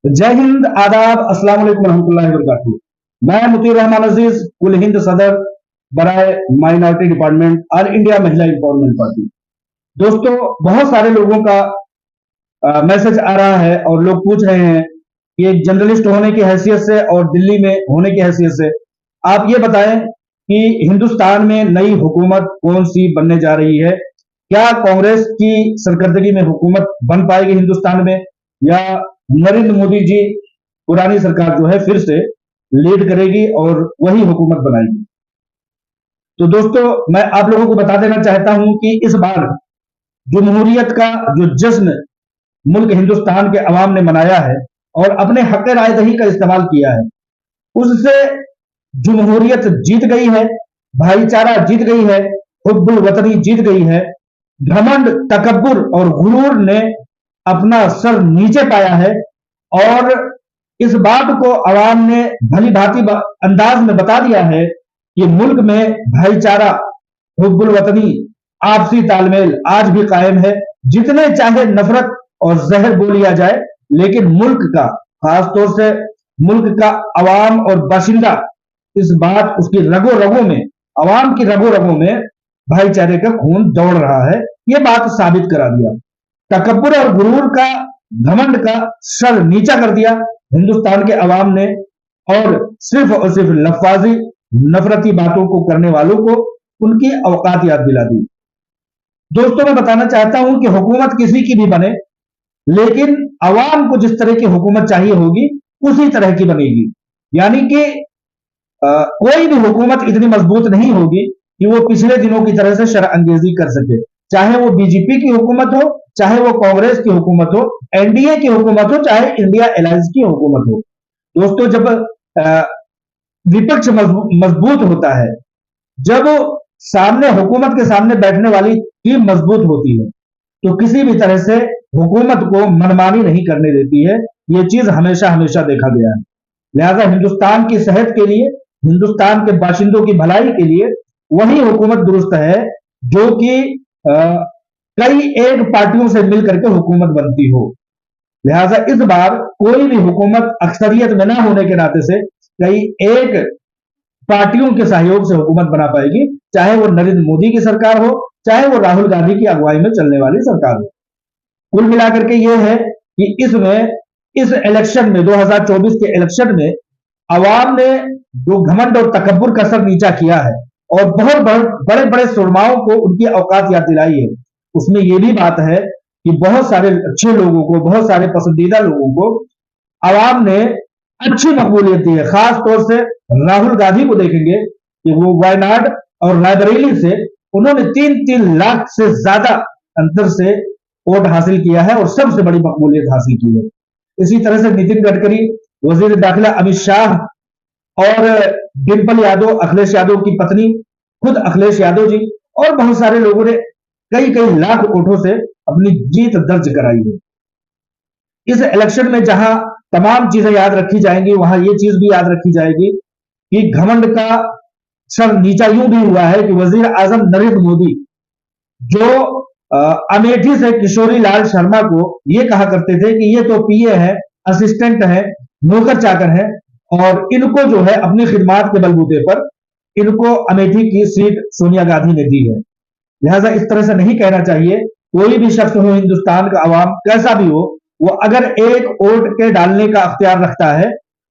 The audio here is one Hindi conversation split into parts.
जय हिंद, आदाब, अस्सलाम वालेकुम रहमतुल्लाहि व बरकातहू। मैं मुतीर रहमान अजीज, कुल हिंद सदर बराए माइनॉरिटी डिपार्टमेंट ऑल इंडिया महिला इंपावरमेंट पार्टी। दोस्तों, बहुत सारे लोगों का मैसेज आ रहा है और लोग पूछ रहे हैं कि एक जर्नलिस्ट होने की हैसियत से और दिल्ली में होने की हैसियत से आप ये बताएं कि हिंदुस्तान में नई हुकूमत कौन सी बनने जा रही है। क्या कांग्रेस की सरकर्दगी में हुकूमत बन पाएगी हिंदुस्तान में, या नरेंद्र मोदी जी पुरानी सरकार जो है फिर से लीड करेगी और वही हुकूमत बनाएगी। तो दोस्तों, मैं आप लोगों को बता देना चाहता हूं कि इस बार जमहूरियत का जो जश्न मुल्क हिंदुस्तान के अवाम ने मनाया है और अपने हक राय दही का इस्तेमाल किया है, उससे जमहूरियत जीत गई है, भाईचारा जीत गई है, हुब्बुल वतनी जीत गई है। घमंड, तकब्बुर और गुरूर ने अपना सर नीचे पाया है और इस बात को अवाम ने भली भांति अंदाज में बता दिया है कि मुल्क में भाईचारा, हुब्बुल वतनी, आपसी तालमेल आज भी कायम है। जितने चाहे नफरत और जहर बोलिया जाए, लेकिन मुल्क का, खासतौर से मुल्क का अवाम और बाशिंदा, इस बात उसकी रगों रगों में, अवाम की रगों रगों में भाईचारे का खून दौड़ रहा है। यह बात साबित करा दिया। तकब्बुर और गुरूर का, घमंड का सर नीचा कर दिया हिंदुस्तान के अवाम ने और सिर्फ लफाजी नफरती बातों को करने वालों को उनकी औकात याद दिला दी। दोस्तों, मैं बताना चाहता हूं कि हुकूमत किसी की भी बने, लेकिन अवाम को जिस तरह की हुकूमत चाहिए होगी उसी तरह की बनेगी। यानी कि कोई भी हुकूमत इतनी मजबूत नहीं होगी कि वो पिछले दिनों की तरह से शरअंगेजी कर सके। चाहे वो बीजेपी की हुकूमत हो, चाहे वो कांग्रेस की हुकूमत हो, एनडीए की हुकूमत हो, चाहे इंडिया अलायंस की हुकूमत हो। दोस्तों, जब विपक्ष मजबूत होता है, जब सामने हुकूमत के सामने बैठने वाली टीम मजबूत होती है, तो किसी भी तरह से हुकूमत को मनमानी नहीं करने देती है। यह चीज हमेशा हमेशा देखा गया है। लिहाजा हिंदुस्तान की सेहत के लिए, हिंदुस्तान के बाशिंदों की भलाई के लिए वही हुकूमत दुरुस्त है जो कि कई एक पार्टियों से मिलकर के हुकूमत बनती हो। लिहाजा इस बार कोई भी हुकूमत अक्सरियत में ना होने के नाते से कई एक पार्टियों के सहयोग से हुकूमत बना पाएगी, चाहे वो नरेंद्र मोदी की सरकार हो, चाहे वो राहुल गांधी की अगुवाई में चलने वाली सरकार हो। कुल मिलाकर के ये है कि इस इलेक्शन में, 2024 के इलेक्शन में, अवाम ने जो घमंड और तकब्बुर का सर नीचा किया है और बहुत बड़े बड़े सुरमाओं को उनकी औकात याद दिलाई है। उसमें यह भी बात है कि बहुत सारे अच्छे लोगों को, बहुत सारे पसंदीदा लोगों को अवाम ने अच्छी मकबूलियत दी है। खास तौर से राहुल गांधी को देखेंगे कि वो वायनाड और रायबरेली से उन्होंने 3-3 लाख से ज्यादा अंतर से वोट हासिल किया है और सबसे बड़ी मकबूलियत हासिल की है। इसी तरह से नितिन गडकरी, वजीर दाखिला अमित शाह और डिंपल यादव, अखिलेश यादव की पत्नी, खुद अखिलेश यादव जी और बहुत सारे लोगों ने कई कई लाख वोटों से अपनी जीत दर्ज कराई है। इस इलेक्शन में जहां तमाम चीजें याद रखी जाएंगी, वहां यह चीज भी याद रखी जाएगी कि घमंड का सर नीचा यूं भी हुआ है कि वजीर आजम नरेंद्र मोदी, जो अमेठी से किशोरी लाल शर्मा को यह कहा करते थे कि ये तो पीए है, असिस्टेंट है, नौकर चाकर है, और इनको जो है अपनी खिदमात के बलबूते पर इनको अमेठी की सीट सोनिया गांधी ने दी है। लिहाजा इस तरह से नहीं कहना चाहिए। कोई भी शख्स हो, हिंदुस्तान का अवाम कैसा भी हो, वो अगर एक वोट के डालने का अख्तियार रखता है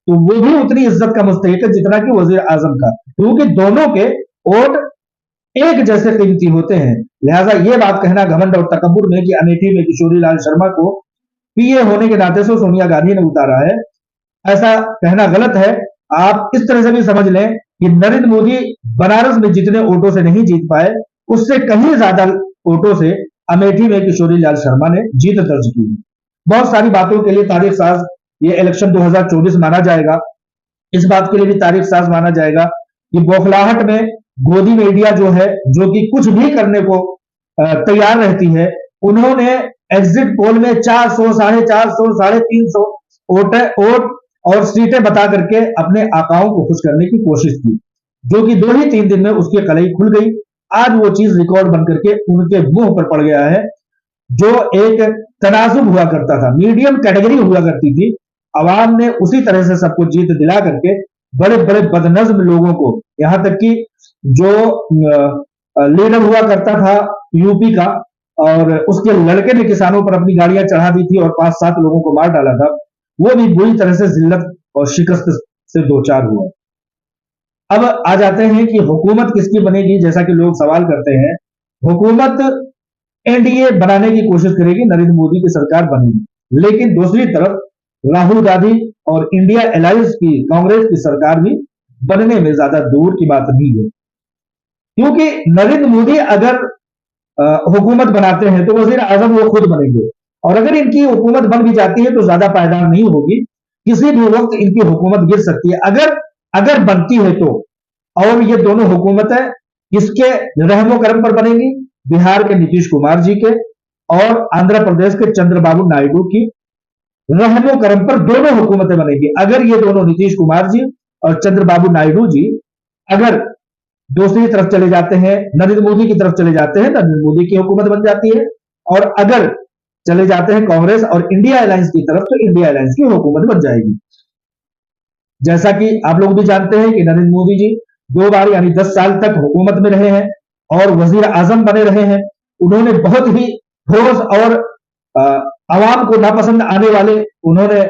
तो वो भी उतनी इज्जत का मुस्तहिक है जितना कि वजीर आजम का, क्योंकि दोनों के वोट एक जैसे कीमती होते हैं। लिहाजा यह बात कहना घमंड और तकब्बुर में कि अमेठी में किशोरी लाल शर्मा को पीए होने के नाते से सोनिया गांधी ने उतारा है, ऐसा कहना गलत है। आप इस तरह से भी समझ लें कि नरेंद्र मोदी बनारस में जितने वोटों से नहीं जीत पाए, उससे कहीं ज्यादा वोटों से अमेठी में किशोरी लाल शर्मा ने जीत दर्ज की है। बहुत सारी बातों के लिए तारीख साज ये इलेक्शन 2024 माना जाएगा। इस बात के लिए भी तारीख साज माना जाएगा कि बौखलाहट में गोदी मीडिया जो है, जो कि कुछ भी करने को तैयार रहती है, उन्होंने एग्जिट पोल में 400, 450, 350 वोट और सीटें बता करके अपने आकाओं को खुश करने की कोशिश की, जो कि 2 ही 3 दिन में उसकी कलई खुल गई। आज वो चीज रिकॉर्ड बनकर के उनके मुंह पर पड़ गया है। जो एक तनाजुब हुआ करता था, मीडियम कैटेगरी हुआ करती थी, आवाम ने उसी तरह से सबको जीत दिला करके बड़े बड़े बदनज्म लोगों को, यहां तक कि जो लीडर हुआ करता था यूपी का और उसके लड़के ने किसानों पर अपनी गाड़ियां चढ़ा दी थी और 5-7 लोगों को मार डाला था, वो भी बुरी तरह से जिल्लत और शिकस्त से दो चार हुआ। अब आ जाते हैं कि हुकूमत किसकी बनेगी। जैसा कि लोग सवाल करते हैं, हुकूमत एनडीए बनाने की कोशिश करेगी, नरेंद्र मोदी की सरकार बनेगी, लेकिन दूसरी तरफ राहुल गांधी और इंडिया अलायंस की कांग्रेस की सरकार भी बनने में ज्यादा दूर की बात नहीं है, क्योंकि नरेंद्र मोदी अगर हुकूमत बनाते हैं तो वजीर आजम वो खुद बनेंगे, और अगर इनकी हुकूमत बन भी जाती है तो ज्यादा पायदार नहीं होगी, किसी भी वक्त इनकी हुकूमत गिर सकती है अगर अगर बनती है तो। और ये दोनों हुकूमतें किसके रहमो करम पर बनेंगी? बिहार के नीतीश कुमार जी के और आंध्र प्रदेश के चंद्रबाबू नायडू की रहमो करम पर दोनों हुकूमतें बनेगी। अगर ये दोनों नीतीश कुमार जी और चंद्रबाबू नायडू जी अगर दूसरी तरफ चले जाते हैं, नरेंद्र मोदी की तरफ चले जाते हैं, नरेंद्र मोदी की हुकूमत बन जाती है, और अगर चले जाते हैं कांग्रेस और इंडिया अलायंस की तरफ तो इंडिया अलायंस की हुकूमत बन जाएगी। जैसा कि आप लोग भी जानते हैं कि नरेंद्र मोदी जी 2 बार यानी 10 साल तक हुकूमत में रहे हैं और वजीर आजम बने रहे हैं। उन्होंने बहुत ही ठोस और आवाम को नापसंद आने वाले उन्होंने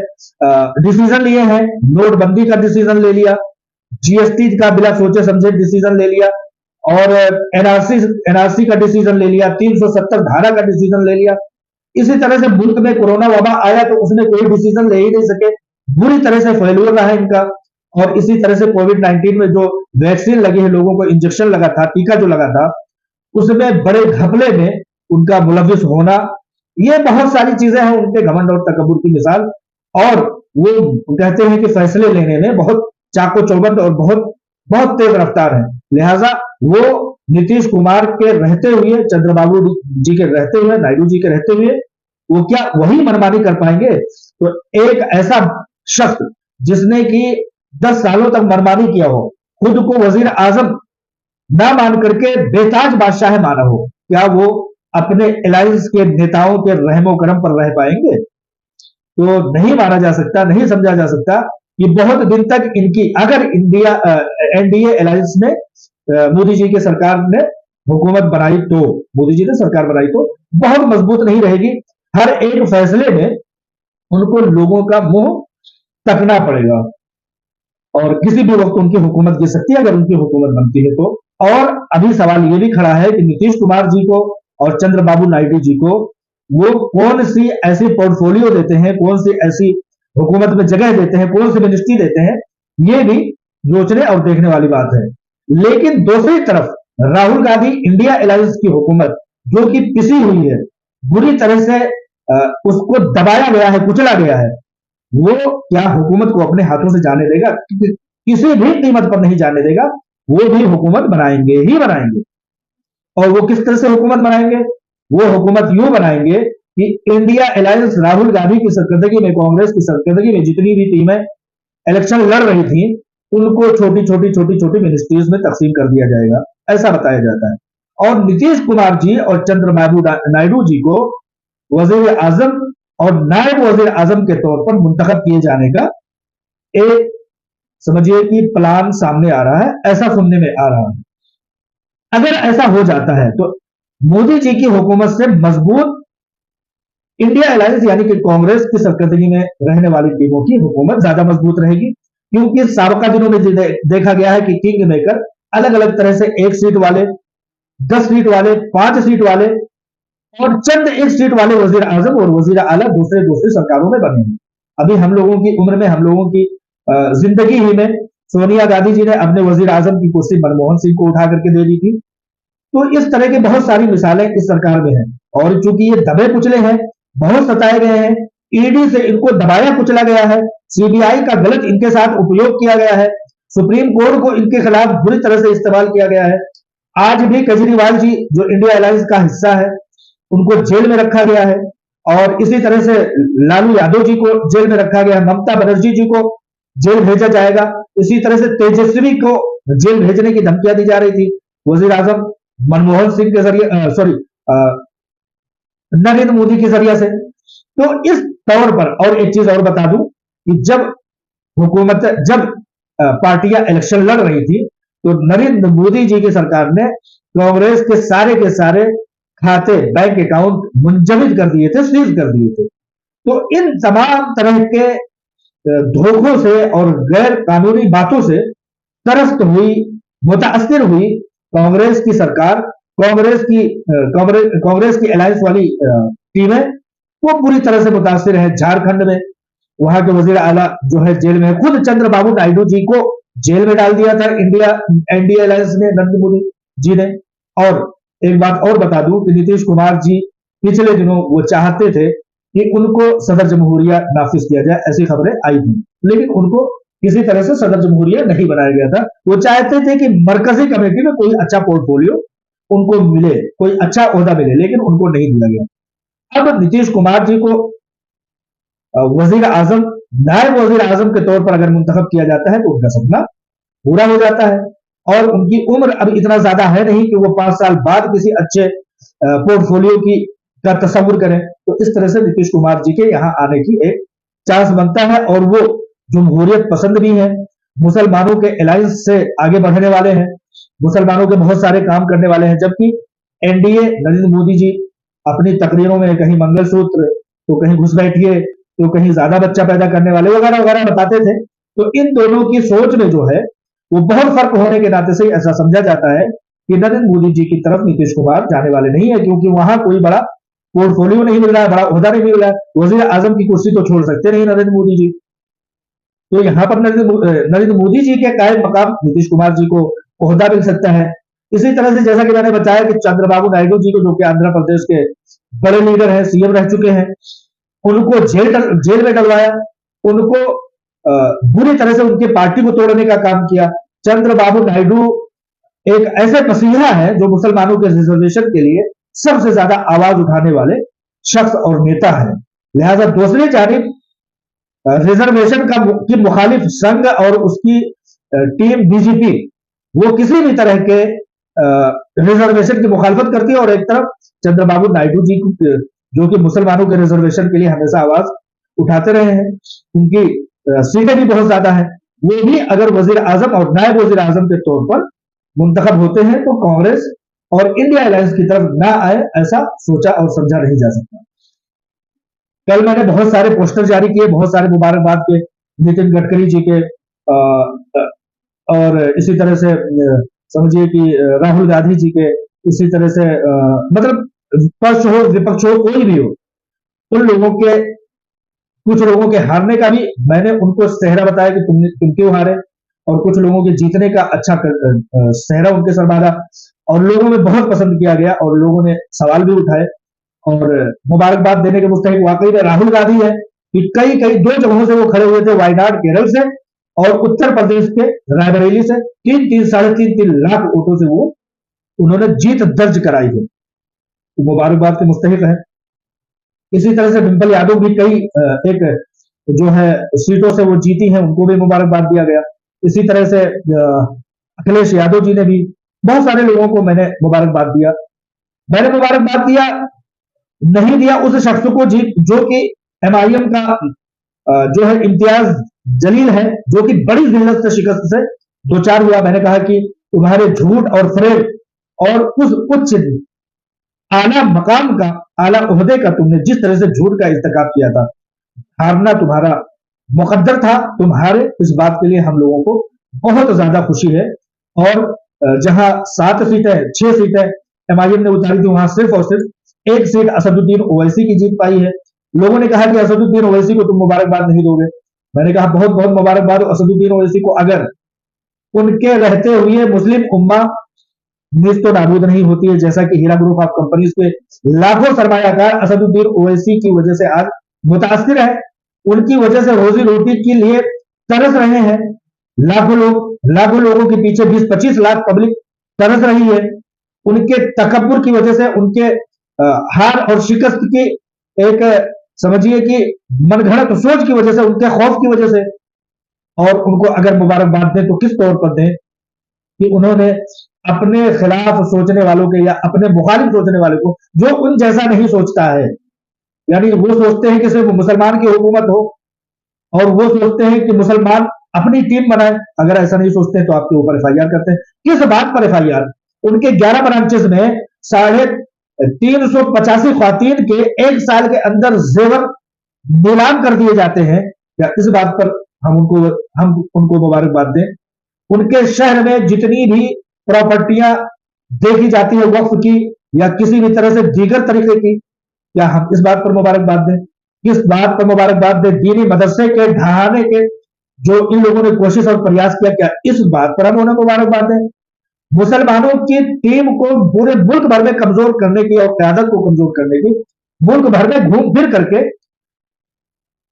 डिसीजन लिए हैं। नोटबंदी का डिसीजन ले लिया, जीएसटी का बिना सोचे समझे डिसीजन ले लिया, और एनआरसी का डिसीजन ले लिया, 370 धारा का डिसीजन ले लिया। इसी तरह से मुल्क में कोरोना वबा आया तो उसमें कोई डिसीजन ले ही नहीं सके, बुरी तरह से फेल्यूर रहा है इनका। और इसी तरह से कोविड-19 में जो वैक्सीन लगी है, लोगों को इंजेक्शन लगा था, टीका जो लगा था, उसमें बड़े घपले में उनका मुलविस होना, ये बहुत सारी चीजें हैं उनके घमंड और तकब्बुर की मिसाल। और वो कहते हैं कि फैसले लेने में बहुत चाको चौबंद और बहुत बहुत तेज रफ्तार है, लिहाजा वो नीतीश कुमार के रहते हुए, चंद्रबाबू जी के रहते हुए, नायडू जी के रहते हुए वो क्या वही मनमानी कर पाएंगे? तो एक ऐसा शख्स जिसने कि 10 सालों तक मनमानी किया हो, खुद को वजीर आजम ना मान करके बेताज बादशाह माना हो, क्या वो अपने अलायंस के नेताओं के रहमो करम पर रह पाएंगे? तो नहीं माना जा सकता, नहीं समझा जा सकता कि बहुत दिन तक इनकी अगर इंडिया एनडीए अलायंस में मोदी जी की सरकार ने हुकूमत बनाई तो, मोदी जी ने सरकार बनाई तो बहुत मजबूत नहीं रहेगी। हर एक फैसले में उनको लोगों का मुंह तकना पड़ेगा और किसी भी वक्त उनकी हुकूमत गिर सकती है अगर उनकी हुकूमत बनती है तो। और अभी सवाल यह भी खड़ा है कि नीतीश कुमार जी को और चंद्रबाबू नायडू जी को वो कौन सी ऐसी पोर्टफोलियो देते हैं, कौन सी ऐसी हुकूमत में जगह देते हैं, कौन सी मिनिस्ट्री देते हैं, ये भी सोचने और देखने वाली बात है। लेकिन दूसरी तरफ राहुल गांधी इंडिया अलायंस की हुकूमत जो कि पिसी हुई है, बुरी तरह से उसको दबाया गया है, कुचला गया है, वो क्या हुकूमत को अपने हाथों से जाने देगा? किसी भी कीमत पर नहीं जाने देगा। वो भी हुकूमत बनाएंगे ही बनाएंगे। और वो किस तरह से हुकूमत बनाएंगे? वो हुकूमत यूं बनाएंगे कि इंडिया अलायंस राहुल गांधी की सरकर्दगी में, कांग्रेस की सरकर्दगी में जितनी भी टीमें इलेक्शन लड़ रही थी, उनको छोटी छोटी छोटी छोटी मिनिस्ट्रीज में तकसीम कर दिया जाएगा, ऐसा बताया जाता है। और नीतीश कुमार जी और चंद्रबाबू नायडू जी को वजीर आजम और नायब वजीर आजम के तौर पर मुंतखब किए जाने का एक समझिए कि प्लान सामने आ रहा है, ऐसा सुनने में आ रहा है। अगर ऐसा हो जाता है तो मोदी जी की हुकूमत से मजबूत इंडिया अलायंस यानी कि कांग्रेस की सरकर्दगी में रहने वाली टीमों की हुकूमत ज्यादा मजबूत रहेगी, क्योंकि साबका दिनों में देखा गया है कि किंग मेकर अलग अलग तरह से 1 सीट वाले, 10 सीट वाले, 5 सीट वाले और चंद 1 सीट वाले वजीर आजम और वजीर आला दूसरे सरकारों में बने हैं। अभी हम लोगों की उम्र में, हम लोगों की जिंदगी ही में सोनिया गांधी जी ने अपने वजीर आजम की कुर्सी मनमोहन सिंह को उठा करके दे दी थी। तो इस तरह की बहुत सारी मिसालें इस सरकार में हैं। और चूंकि ये दबे कुचले हैं, बहुत सताए गए हैं, ईडी से इनको दबाया कुचला गया है, सीबीआई का गलत इनके साथ उपयोग किया गया है, सुप्रीम कोर्ट को इनके खिलाफ बुरी तरह से इस्तेमाल किया गया है। आज भी केजरीवाल जी जो इंडिया अलायंस का हिस्सा है, उनको जेल में रखा गया है, और इसी तरह से लालू यादव जी को जेल में रखा गया है, ममता बनर्जी जी को जेल भेजा जाएगा, इसी तरह से तेजस्वी को जेल भेजने की धमकियां दी जा रही थी वजीर आजम मनमोहन सिंह के जरिए, सॉरी नरेंद्र मोदी के जरिए से। तो इस तौर पर, और एक चीज और बता दूं कि जब पार्टियां इलेक्शन लड़ रही थी तो नरेंद्र मोदी जी की सरकार ने कांग्रेस के सारे खाते, बैंक अकाउंट मुंजमद कर दिए थे, सीज कर दिए थे। तो इन तमाम तरह के धोखों से और गैर कानूनी बातों से त्रस्त हुई, मुतासर हुई कांग्रेस की सरकार, कांग्रेस की अलायंस वाली टीमें, वो पूरी तरह से मुतासर है। झारखंड में वहां के वजीर आला जो है जेल में है, खुद चंद्रबाबू नायडू जी को जेल में डाल दिया था एनडीए अलायंस ने, नरेंद्र मोदी जी ने। और एक बात और बता दूं कि नीतीश कुमार जी पिछले दिनों वो चाहते थे कि उनको सदर जमहूरिया नाफिज किया जाए, ऐसी खबरें आई थी, लेकिन उनको किसी तरह से सदर जमहूरिया नहीं बनाया गया था। वो चाहते थे कि मरकजी कमेटी में कोई अच्छा पोर्टफोलियो उनको मिले, कोई अच्छा ओहदा मिले, लेकिन उनको नहीं दिया गया। अब नीतीश कुमार जी को वजीर आजम, नायब वजीर आजम के तौर पर अगर मुंतखब किया जाता है तो उनका सपना पूरा हो जाता है। और उनकी उम्र अब इतना ज्यादा है नहीं कि वो 5 साल बाद किसी अच्छे पोर्टफोलियो की का तस्वुर करें। तो इस तरह से नीतीश कुमार जी के यहाँ आने की एक चांस बनता है। और वो जमहूरियत पसंद भी है, मुसलमानों के अलायंस से आगे बढ़ने वाले हैं, मुसलमानों के बहुत सारे काम करने वाले हैं। जबकि एनडीए, नरेंद्र मोदी जी अपनी तकरीरों में कहीं मंगलसूत्र, तो कहीं घुस बैठिए, तो कहीं ज्यादा बच्चा पैदा करने वाले वगैरह वगैरह बताते थे। तो इन दोनों की सोच में जो है वो बहुत फर्क होने के नाते से ऐसा समझा जाता है कि नरेंद्र मोदी जी की तरफ नीतीश कुमार जाने वाले नहीं है, क्योंकि वहां कोई बड़ा पोर्टफोलियो नहीं मिल रहा है, बड़ा ओहदा नहीं मिल रहा है। वजीर आजम की कुर्सी तो छोड़ सकते नहीं नरेंद्र मोदी जी। तो यहां पर नरेंद्र मोदी जी के कायम मकाम नीतीश कुमार जी को ओहदा मिल सकता है। इसी तरह से जैसा कि मैंने बताया कि चंद्रबाबू नायडू जी को, जो कि आंध्र प्रदेश के बड़े लीडर हैं, सीएम रह चुके हैं, उनको जेल में डलवाया, उनको बुरी तरह से उनकी पार्टी को तोड़ने का काम किया। चंद्रबाबू नायडू एक ऐसे मसीहा है जो मुसलमानों के रिजर्वेशन के लिए सबसे ज्यादा आवाज उठाने वाले शख्स और नेता है। लिहाजा दूसरी जानिब रिजर्वेशन की मुखालिफ संघ और उसकी टीम बीजेपी, वो किसी भी तरह के रिजर्वेशन की मुखालफत करती है। और एक तरफ चंद्रबाबू नायडू जी जो कि मुसलमानों के रिजर्वेशन के लिए हमेशा आवाज उठाते रहे हैं, उनकी सीटें भी बहुत ज्यादा है। वो भी अगर वजीर आजम और नायब वजीर आजम के तौर पर मुंतखब होते हैं तो कांग्रेस और इंडिया अलायंस की तरफ ना आए, ऐसा सोचा और समझा नहीं जा सकता। कल मैंने बहुत सारे पोस्टर जारी किए, बहुत सारे मुबारकबाद के, नितिन गडकरी जी के, और इसी तरह से समझिए कि राहुल गांधी जी के, इसी तरह से मतलब पक्ष हो विपक्ष हो कोई भी हो, उन लोगों के, कुछ लोगों के हारने का भी मैंने उनको सेहरा बताया कि तुम क्यों हारे, और कुछ लोगों के जीतने का अच्छा सेहरा उनके सर बांधा, और लोगों में बहुत पसंद किया गया और लोगों ने सवाल भी उठाए। और मुबारकबाद देने के मुस्तहिक वाकई में राहुल गांधी है कि कई कई 2 जगहों से वो खड़े हुए थे, वायनाड केरल से और उत्तर प्रदेश के रायबरेली से, 3-3 लाख वोटों से वो उन्होंने जीत दर्ज कराई है, तो मुबारकबाद के मुस्तहिक है। इसी तरह से डिंपल यादव भी कई एक जो है सीटों से वो जीती हैं, उनको भी मुबारकबाद दिया गया। इसी तरह से अखिलेश यादव जी ने भी, बहुत सारे लोगों को मैंने मुबारकबाद दिया। मैंने मुबारकबाद दिया नहीं दिया उस शख्स को जी जो कि एमआईएम का जो है इम्तियाज जलील है, जो कि बड़ी जिल्लत से शिकस्त से दो चार हुआ। मैंने कहा कि तुम्हारे झूठ और फ्रेब और उस उच्च आला मकाम का, आला ओहदे का तुमने जिस तरह से झूठ का इर्तिकाब किया था, हारना तुम्हारा मुकद्दर था। तुम्हारे इस बात के लिए हम लोगों को बहुत ज्यादा खुशी है। और जहां 7 सीटें 6 सीटें एमआईएम ने उतारी थी, वहां सिर्फ और सिर्फ एक सीट असदुद्दीन ओवैसी की जीत पाई है। लोगों ने कहा कि असदुद्दीन ओवैसी को तुम मुबारकबाद नहीं दोगे। मैंने कहा बहुत बहुत मुबारकबाद असदुद्दीन ओवैसी को, अगर उनके रहते हुए मुस्लिम उम्मा नीज तो नाबूद नहीं होती है, जैसा कि हीरा ग्रुप ऑफ कंपनीज के लाखों सरमायाकार असदुद्दीन ओवैसी की वजह से आज मुतासिर है, उनकी वजह से रोजी रोटी के लिए तरस रहे हैं। लाखों लोगों के पीछे 20-25 लाख पब्लिक तरस रही है। उनके तकब्बुर की वजह से, उनके हार और शिकस्त की एक समझिए कि मनगढ़ंत सोच की वजह से, उनके खौफ की वजह से, और उनको अगर मुबारकबाद दें तो किस तौर पर दें कि उन्होंने अपने खिलाफ सोचने वालों के या अपने मुखालिफ सोचने वाले को, जो उन जैसा नहीं सोचता है, यानी वो सोचते हैं कि सिर्फ मुसलमान की हुकूमत हो और वो सोचते हैं कि मुसलमान अपनी टीम बनाए। अगर ऐसा नहीं सोचते हैं तो आपके ऊपर एफआईआर करते हैं। किस बात पर एफआईआर? उनके 11 ब्रांचेस में 385 ख्वातीन के 1 साल के अंदर जेवर नीलाम कर दिए जाते हैं। या इस बात पर हम उनको मुबारकबाद दें? उनके शहर में जितनी भी प्रॉपर्टियां देखी जाती है वक्फ की या किसी भी तरह से दीगर तरीके की, क्या हम इस बात पर मुबारकबाद दें? किस बात पर मुबारकबाद दें? दीनी मदरसे के ढहाने के जो इन लोगों ने कोशिश और प्रयास किया, क्या इस बात पर हम उन्हें मुबारकबाद दें? मुसलमानों की टीम को पूरे मुल्क भर में कमजोर करने की और क्यादत को कमजोर करने की, मुल्क भर में घूम फिर करके,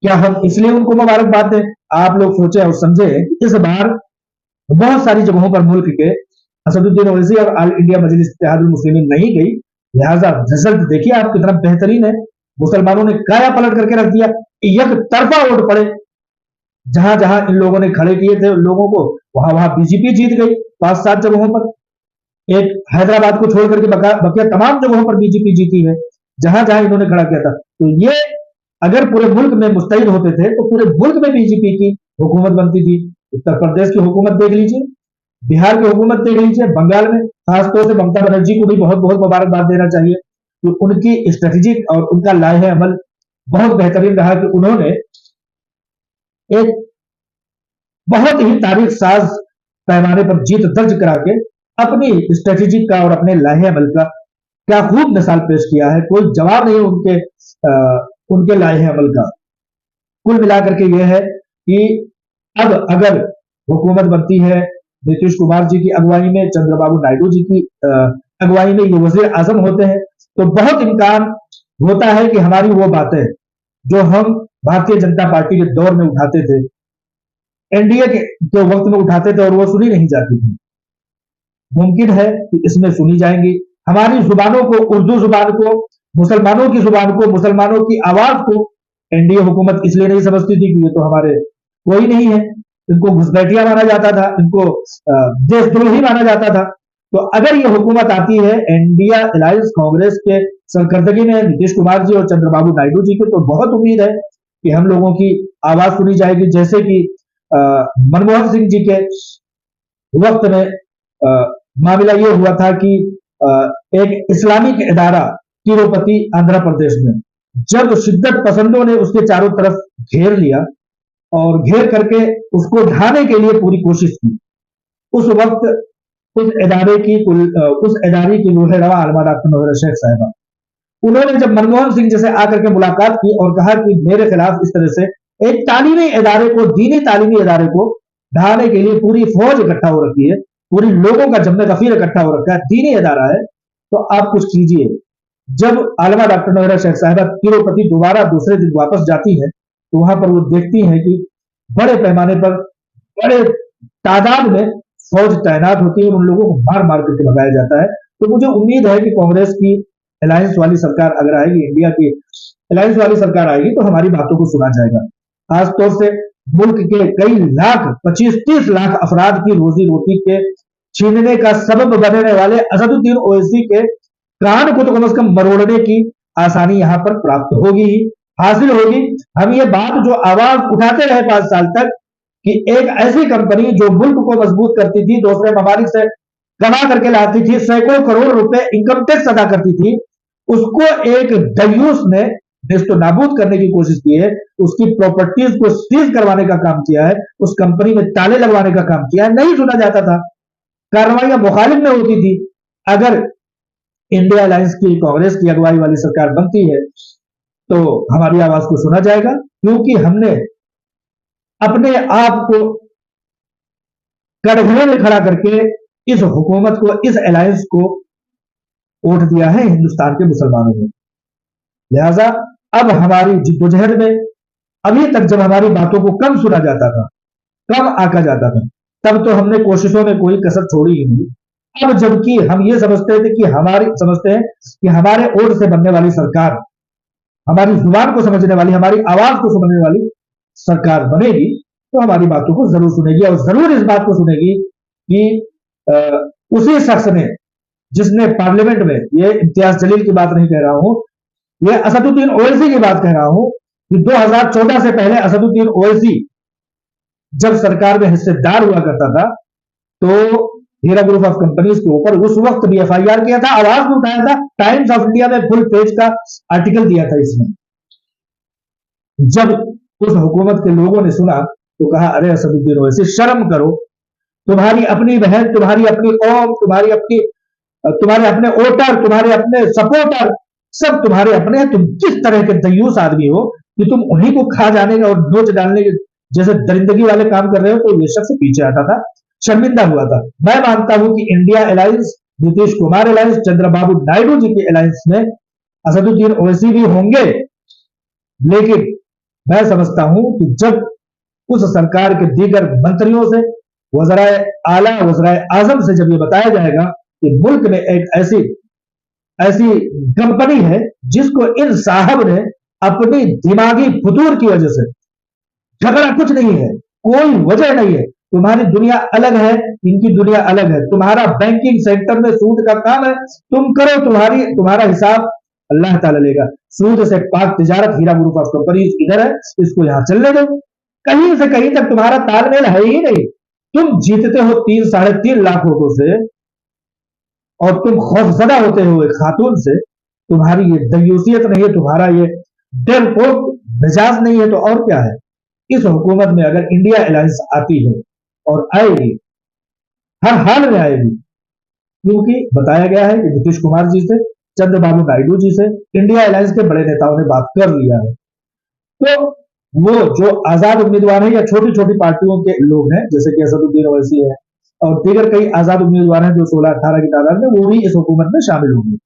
क्या हम इसलिए उनको मुबारकबाद दें? आप लोग सोचे और समझे कि इस बार बहुत सारी जगहों पर मुल्क के असदुद्दीन ओवैसी और ऑल इंडिया मजलिस इत्तेहादुल मुस्लिमीन नहीं गई, लिहाजा रिजल्ट देखिए आप कितना बेहतरीन है। मुसलमानों ने काया पलट करके रख दिया, एक तरफा वोट पड़े। जहां जहां इन लोगों ने खड़े किए थे उन लोगों को, वहां वहां बीजेपी जीत गई 5-7 जगहों पर। एक हैदराबाद को छोड़ करके बकिया तमाम जगहों पर बीजेपी जीती है, जहां जहां इन्होंने खड़ा किया था। तो ये अगर पूरे मुल्क में मुस्तैद होते थे तो पूरे मुल्क में बीजेपी की हुकूमत बनती थी। उत्तर प्रदेश की हुकूमत देख लीजिए, बिहार की हुकूमत देख लीजिए, बंगाल में खासतौर से ममता बनर्जी को भी बहुत बहुत मुबारकबाद देना चाहिए। तो उनकी स्ट्रेटेजिक और उनका लाहे अमल बहुत बेहतरीन रहा कि उन्होंने एक बहुत ही तारीख साज पैमाने पर जीत दर्ज करा के अपनी स्ट्रेटेजी का और अपने लाहे अमल का क्या खूब मिसाल पेश किया है। कोई जवाब नहीं उनके लाहे अमल का। कुल मिलाकर के यह है कि अब अगर हुकूमत बनती है नीतीश कुमार जी की अगुवाई में, चंद्रबाबू नायडू जी की अगुवाई में ये वजीर आजम होते हैं, तो बहुत इम्कान होता है कि हमारी वो बातें जो हम भारतीय जनता पार्टी के दौर में उठाते थे, एनडीए के वक्त में उठाते थे और वो सुनी नहीं जाती थी, मुमकिन है कि इसमें सुनी जाएंगी। हमारी जुबानों को, उर्दू जुबान को, मुसलमानों की जुबान को, मुसलमानों की आवाज को एनडीए हुकूमत इसलिए नहीं समझती थी कि ये तो हमारे कोई नहीं है, इनको घुसपैठिया माना जाता था, इनको देशद्रोही माना जाता था। तो अगर ये हुकूमत आती है इंडिया अलायंस कांग्रेस के सरकर्दगी में नीतीश कुमार जी और चंद्रबाबू नायडू जी की, तो बहुत उम्मीद है कि हम लोगों की आवाज सुनी जाएगी। जैसे कि मनमोहन सिंह जी के वक्त में मामला ये हुआ था कि एक इस्लामिक इदारा तिरुपति आंध्र प्रदेश में, जब शिद्दत पसंदों ने उसके चारों तरफ घेर लिया और घेर करके उसको ढाने के लिए पूरी कोशिश की, उस वक्त उस इदारे की रूहेरवा आलमा डॉक्टर नौहरा शेख साहिबा, उन्होंने जब मनमोहन सिंह जी से आकर के मुलाकात की और कहा कि मेरे खिलाफ इस तरह से एक तालीमी इदारे को, दीनी तालीमी इदारे को ढाने के लिए पूरी फौज इकट्ठा हो रखी है, पूरी लोगों का जम्मे गफीर इकट्ठा हो रखा है, दीनी इदारा है, तो आप कुछ कीजिए। जब आलमा डॉक्टर नौहरा शेख साहिबा तिरुपति दोबारा दूसरे दिन वापस जाती है, तो वहां पर वो देखती हैं कि बड़े पैमाने पर, बड़े तादाद में फौज तैनात होती है और उन लोगों को मार मार करके भगाया जाता है। तो मुझे उम्मीद है कि कांग्रेस की अलायंस वाली सरकार अगर आएगी, इंडिया की अलायंस वाली सरकार आएगी, तो हमारी बातों को सुना जाएगा। खासतौर से मुल्क के कई लाख, 25-30 लाख अफराद की रोजी रोटी के छीनने का सबब बनने वाले असदुद्दीन ओवैसी के कान को तो कम से कम मरोड़ने की आसानी यहां पर प्राप्त होगी ही, हासिल होगी। हम ये बात जो आवाज उठाते रहे 5 साल तक कि एक ऐसी कंपनी जो मुल्क को मजबूत करती थी, दूसरे ममालिक से कमा करके लाती थी, सैकड़ों करोड़ रुपए इनकम टैक्स अदा करती थी, उसको एक दयूस ने नेस्तो नाबूद करने की कोशिश की है, उसकी प्रॉपर्टीज को सीज करवाने का काम किया है, उस कंपनी में ताले लगवाने का काम किया है। नहीं सुना जाता था, कार्रवाइयां मुखालिफ में होती थी। अगर इंडिया अलायंस की, कांग्रेस की अगुवाई वाली सरकार बनती है तो हमारी आवाज को सुना जाएगा, क्योंकि हमने अपने आप को कटघरे में खड़ा करके इस हुकूमत को, इस अलायंस को वोट दिया है हिंदुस्तान के मुसलमानों ने। लिहाजा अब हमारी जिद्दोजहद में, अभी तक जब हमारी बातों को कम सुना जाता था, कम आका जाता था, तब तो हमने कोशिशों में कोई कसर छोड़ी ही नहीं। अब जबकि हम ये समझते हैं कि हमारे वोट से बनने वाली सरकार, हमारी जुबान को समझने वाली, हमारी आवाज को समझने वाली सरकार बनेगी, तो हमारी बातों को जरूर सुनेगी और जरूर इस बात को सुनेगी कि उसी शख्स ने, जिसने पार्लियामेंट में, ये इम्तियाज जलील की बात नहीं कह रहा हूं, ये असदुद्दीन ओवैसी की बात कह रहा हूं, कि 2014 से पहले असदुद्दीन ओवैसी जब सरकार में हिस्सेदार हुआ करता था, तो हीरा ग्रुप ऑफ कंपनीज के ऊपर उस वक्त भी एफआईआर किया था, आवाज भी उठाया था। टाइम्स ऑफ इंडिया में फुल पेज का आर्टिकल दिया था इसमें। जब उस हुकूमत के लोगों ने सुना तो कहा, अरे असदुद्दीन ओवैसी शर्म करो, तुम्हारी अपनी बहन, तुम्हारी अपनी कौम, तुम्हारे अपने वोटर, तुम्हारे अपने सपोर्टर सब तुम्हारे अपने हैं। तुम किस तरह के दयूस आदमी हो कि तुम उन्हीं को खा जाने और नोच डालने के जैसे दरिंदगी वाले काम कर रहे हो। तो ये शख्स पीछे हटा था, शर्मिंदा हुआ था। मैं मानता हूं कि India alliance, Nitish Kumar alliance, Chandrababu Naidu ji के अलायंस में असदुद्दीन ओवैसी भी होंगे, लेकिन मैं समझता हूं कि जब उस सरकार के दीगर मंत्रियों से, वज़राए आला, वज़राए आजम से जब ये बताया जाएगा कि मुल्क में एक ऐसी ऐसी कंपनी है जिसको इन साहब ने अपनी दिमागी फतूर की वजह से, झगड़ा कुछ नहीं है, कोई वजह नहीं है, तुम्हारी दुनिया अलग है, इनकी दुनिया अलग है, तुम्हारा बैंकिंग सेक्टर में सूद का काम है, तुम करो, तुम्हारा हिसाब अल्लाह ताला लेगा। सूद से पाक तिजारत हीरा ग्रुप ऑफ कंपनीज इधर है, इसको यहां चलने दो। कहीं से कहीं तक तुम्हारा तालमेल है ही नहीं। तुम जीतते हो 3-3.5 लाख वोटों से और तुम खौफजदा होते हो एक खातून से। तुम्हारी ये दयूसियत नहीं है, तुम्हारा ये डरपोक मिजाज नहीं है, तो और क्या है। इस हुकूमत में अगर इंडिया अलायंस आती है और आएगी, हर हाल में आएगी, क्योंकि बताया गया है कि नीतीश कुमार जी से, चंद्रबाबू नायडू जी से इंडिया अलायंस के बड़े नेताओं ने बात कर लिया है। तो वो जो आजाद उम्मीदवार है या छोटी छोटी पार्टियों के लोग हैं, जैसे कि असदुद्दीन ओवैसी है और दीगर कई आजाद उम्मीदवार हैं जो 16-18 की तादाद में, वो भी इस हुकूमत में शामिल होंगे।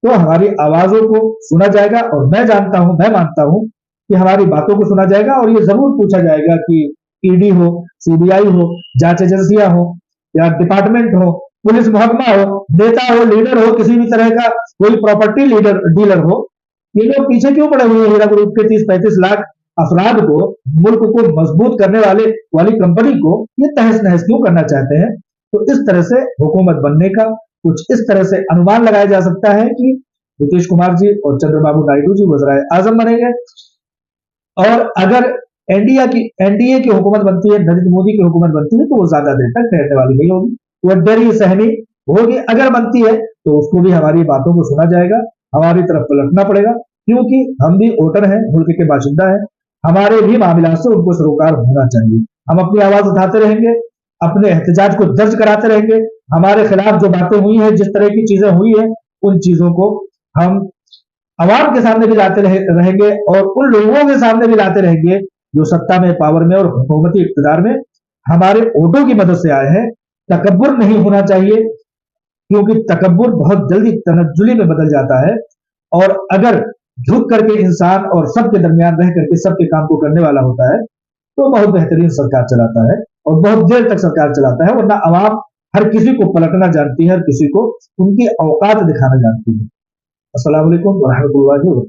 तो हमारी आवाजों को सुना जाएगा और मैं मानता हूं कि हमारी बातों को सुना जाएगा और ये जरूर पूछा जाएगा कि ईडी हो, सीबीआई हो, जांच एजेंसियां हो या डिपार्टमेंट हो, पुलिस महकमा हो, नेता हो, लीडर हो, किसी भी तरह का कोई प्रॉपर्टी डीलर हो, ये लोग पीछे क्यों पड़े हुए हैं। हीरा ग्रुप के 30-35 लाख अफराद को, मुल्क को मजबूत करने वाली कंपनी को ये तहस नहस क्यों करना चाहते हैं। तो इस तरह से हुकूमत बनने का कुछ इस तरह से अनुमान लगाया जा सकता है कि नीतीश कुमार जी और चंद्रबाबू नायडू जी वज़राए आजम बनेंगे। और अगर एनडीए की हुकूमत बनती है, नरेंद्र मोदी की हुकूमत बनती है, तो वो ज्यादा देर तक ठहरने वाली नहीं होगी, वो डरी सहमी होगी। अगर बनती है तो उसको भी हमारी बातों को सुना जाएगा, हमारी तरफ पलटना पड़ेगा, क्योंकि हम भी वोटर हैं, मुल्क के बाशिंदा हैं, हमारे भी मामला से उनको सरोकार होना चाहिए। हम अपनी आवाज उठाते रहेंगे, अपने एहतजाज को दर्ज कराते रहेंगे, हमारे खिलाफ जो बातें हुई हैं, जिस तरह की चीजें हुई हैं, उन चीजों को हम अवाम के सामने भी लाते रहेंगे और उन लोगों के सामने भी लाते रहेंगे जो सत्ता में, पावर में और हुकूमती इक़्तिदार में हमारे वोटों की मदद से आए हैं। तकब्बुर नहीं होना चाहिए, क्योंकि तकब्बुर बहुत जल्दी तनज्जुली में बदल जाता है। और अगर झुक करके इंसान और सबके दरमियान रह करके सबके काम को करने वाला होता है, तो बहुत बेहतरीन सरकार चलाता है और बहुत देर तक सरकार चलाता है। वरना अवाम हर किसी को पलटना जानती है, हर किसी को उनकी औकात दिखाना जानती है। अस्सलाम वालेकुम व रहमतुल्लाहि व बरकातहू।